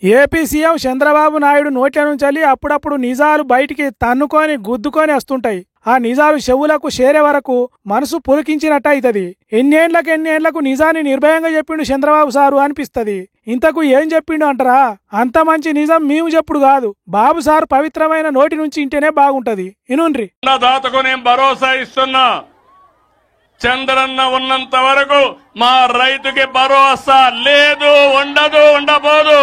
AP CM Chandrababu Naidu నోట్ల నుంచి అప్పుడప్పుడు నిజాలు బయటికి తన్నుకొని గుద్దుకొని వస్తుంటాయి. ఆ నిజాలు చెవులకు చేరే వరకు మనసు పులికించినట్టు అవుతుంది. ఎన్నేళ్లకు నిజాన్ని నిర్భయంగా చెప్పిండు చంద్రబాబు సారు అనిపిస్తుంది. ఇంతకు ఏం చెప్పిండు అంటారా? అంత మంచి నిజం మేము చెప్పుడు కాదు, బాబు సార్ పవిత్రమైన నోటి నుంచి ఇంటేనే బాగుంటది. ఇనుండ్రి. దాతకు నేను భరోసా ఇస్తున్నా, చంద్రన్న ఉన్నంత వరకు మా రైతుకి భరోసా లేదు, ఉండదు, ఉండబోదు.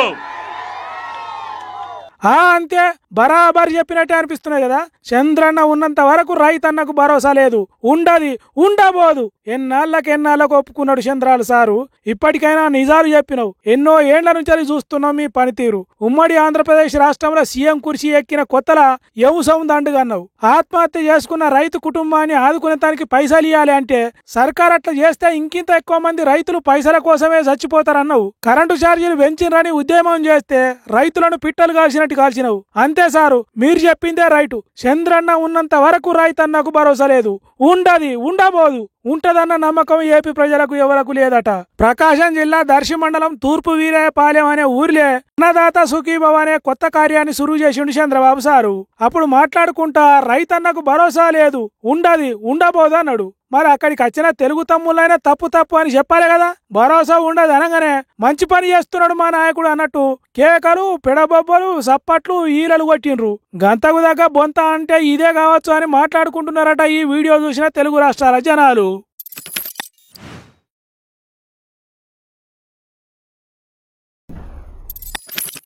అంతే, బరాబర్ చెప్పినట్టే అనిపిస్తున్నాయి కదా. చంద్రన్న ఉన్నంత వరకు రైతన్నకు భరోసా లేదు, ఉండది, ఉండబోదు. ఎన్నాళ్ళకు ఒప్పుకున్నాడు చంద్రాలు సారు. ఇప్పటికైనా నిజాలు చెప్పినవు. ఎన్నో ఏండ్ల నుంచి చూస్తున్నాం మీ పనితీరు. ఉమ్మడి ఆంధ్రప్రదేశ్ రాష్ట్రంలో సీఎం కుర్చీ ఎక్కిన కొత్తలా వ్యవసాయం దండుగన్నావు. ఆత్మహత్య చేసుకున్న రైతు కుటుంబాన్ని ఆదుకునేదానికి పైసలు ఇవ్వాలి అంటే సర్కార్ అట్లా చేస్తే ఇంకింత ఎక్కువ మంది రైతులు పైసల కోసమే చచ్చిపోతారన్నావు. కరెంటు ఛార్జీలు పెంచినని ఉద్యమం చేస్తే రైతులను పిట్టలు కాల్చినట్టు కాల్చినవు. అంతే సారు, మీరు చెప్పిందే రైటు. చంద్రన్న ఉన్నంత వరకు రైతన్నకు భరోసా లేదు, ఉండది, ఉండబోదు. ఉంటదన్న నమ్మకం ఏపీ ప్రజలకు ఎవరకు లేదట. ప్రకాశం జిల్లా దర్శి మండలం తూర్పు వీరాయపాలెం అనే ఊరిలో అన్నదాత సుఖీభవ అనే కొత్త కార్యాన్ని సురువు చేసిండు చంద్రబాబు సారు. అప్పుడు మాట్లాడుకుంటా రైతన్నకు భరోసా లేదు, ఉండది, ఉండబోదు అన్నాడు. మరి అక్కడికి వచ్చిన తెలుగు తమ్ముళ్ళైనా తప్పు అని చెప్పాలి కదా. భరోసా ఉండదు అనగానే మంచి పని చేస్తున్నాడు మా నాయకుడు అన్నట్టు కేకలు, పిడబొబ్బలు, సప్పట్లు, ఈలలు కొట్టిండ్రు. గంతకు దగ్గర బొంత అంటే ఇదే కావచ్చు అని మాట్లాడుకుంటున్నారట ఈ వీడియో చూసిన తెలుగు రాష్ట్రాల జనాలు.